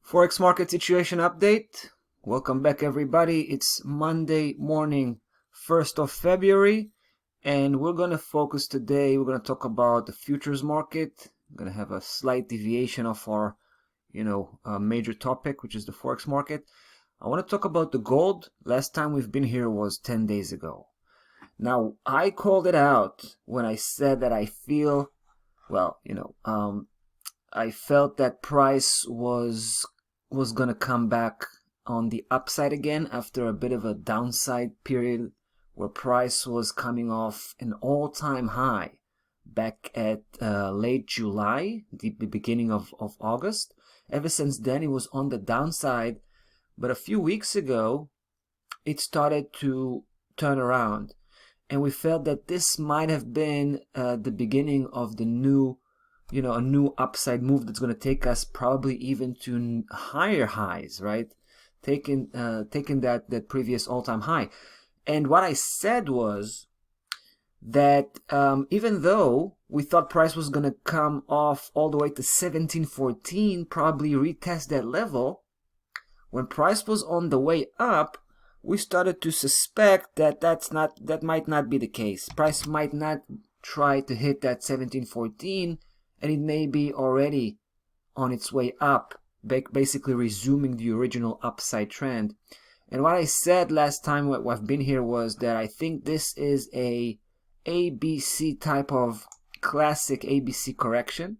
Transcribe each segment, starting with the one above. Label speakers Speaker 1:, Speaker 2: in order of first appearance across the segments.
Speaker 1: Forex market situation update. Welcome back, everybody. It's Monday morning, 1st of February, and we're going to focus today. We're going to talk about the futures market. We're going to have a slight deviation of our, major topic, which is the Forex market. I want to talk about the gold. Last time we've been here was 10 days ago. Now, I called it out when I said that I feel, I felt that price was gonna come back on the upside again after a bit of a downside period where price was coming off an all-time high back at late July, the beginning of August. Ever since then, it was on the downside, but a few weeks ago, it started to turn around, and we felt that this might have been the beginning of the new a new upside move that's going to take us probably even to higher highs, right? Taking that previous all-time high. And what I said was that even though we thought price was going to come off all the way to 1714, probably retest that level, when price was on the way up, we started to suspect that that might not be the case. Price might not try to hit that 1714, and it may be already on its way up, basically resuming the original upside trend. And what I said last time what I've been here was that I think this is a ABC type of classic ABC correction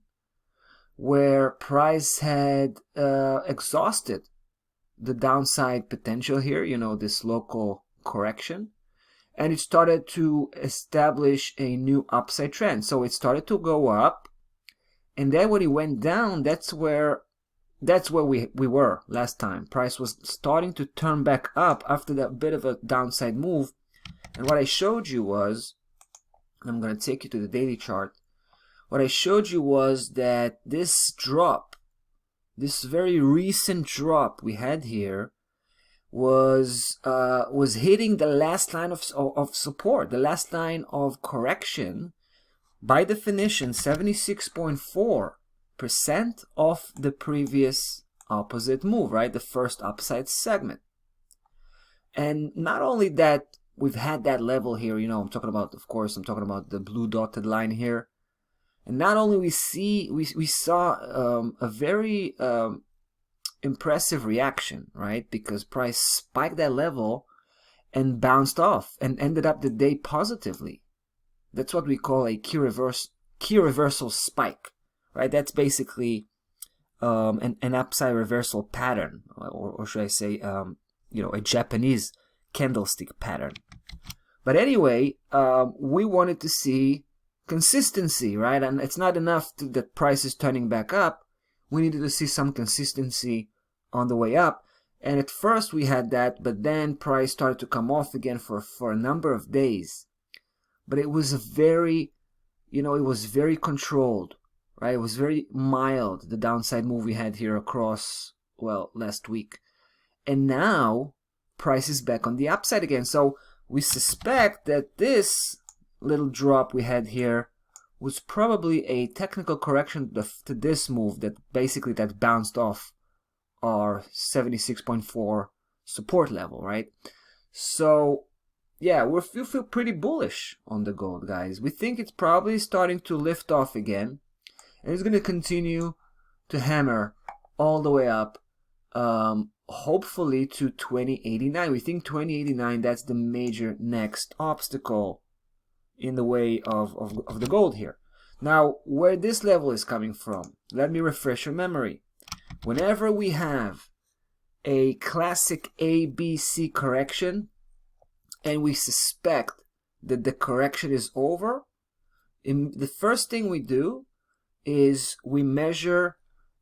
Speaker 1: where price had exhausted the downside potential here, this local correction, and it started to establish a new upside trend. So it started to go up, and then when it went down, that's where we were last time. Price was starting to turn back up after that bit of a downside move. And what I showed you was, I'm going to take you to the daily chart. What I showed you was that this drop, this very recent drop we had here, was hitting the last line of support, the last line of correction. By definition, 76.4% of the previous opposite move, right? The first upside segment. And not only that, we've had that level here, I'm talking about the blue dotted line here. And not only we saw a very impressive reaction, right? Because price spiked that level and bounced off and ended up the day positively. That's what we call a key reversal spike, right? That's basically an upside reversal pattern, or should I say, a Japanese candlestick pattern. But anyway, we wanted to see consistency, right? And it's not enough that price is turning back up. We needed to see some consistency on the way up. And at first we had that, but then price started to come off again for a number of days. But it was very controlled, right? It was very mild, the downside move we had here across, last week. And now price is back on the upside again. So we suspect that this little drop we had here was probably a technical correction to this move that bounced off our 76.4 support level, right? So yeah, we feel pretty bullish on the gold, guys. We think it's probably starting to lift off again, and it's going to continue to hammer all the way up, hopefully to 2089. We think 2089, that's the major next obstacle in the way of the gold here. Now, where this level is coming from, let me refresh your memory. Whenever we have a classic ABC correction, and we suspect that the correction is over, the first thing we do is we measure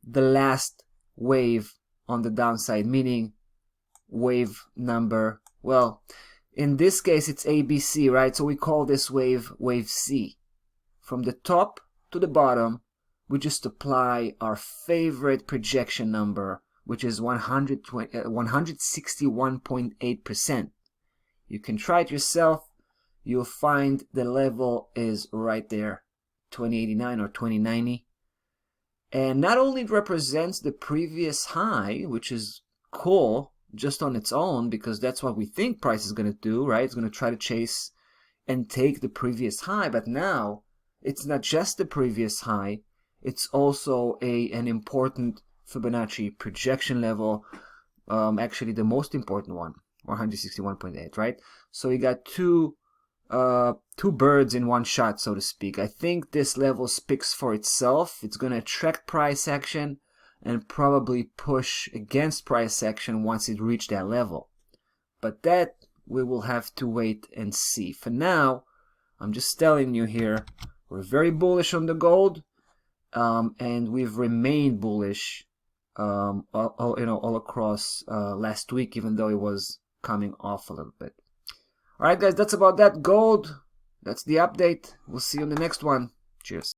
Speaker 1: the last wave on the downside, meaning wave number, in this case it's ABC, right? So we call this wave C. From the top to the bottom, we just apply our favorite projection number, which is 161.8%. You can try it yourself. You'll find the level is right there, 2089 or 2090. And not only it represents the previous high, which is cool just on its own, because that's what we think price is going to do, right? It's going to try to chase and take the previous high, but now it's not just the previous high, it's also an important Fibonacci projection level, actually the most important one, 161.8, right? So we got two birds in one shot, so to speak. I think this level speaks for itself. It's going to attract price action and probably push against price action once it reaches that level. But that we will have to wait and see. For now, I'm just telling you here, we're very bullish on the gold, and we've remained bullish all across last week, even though it was coming off a little bit. All right, guys, that's about that. Gold, that's the update. We'll see you on the next one. Cheers.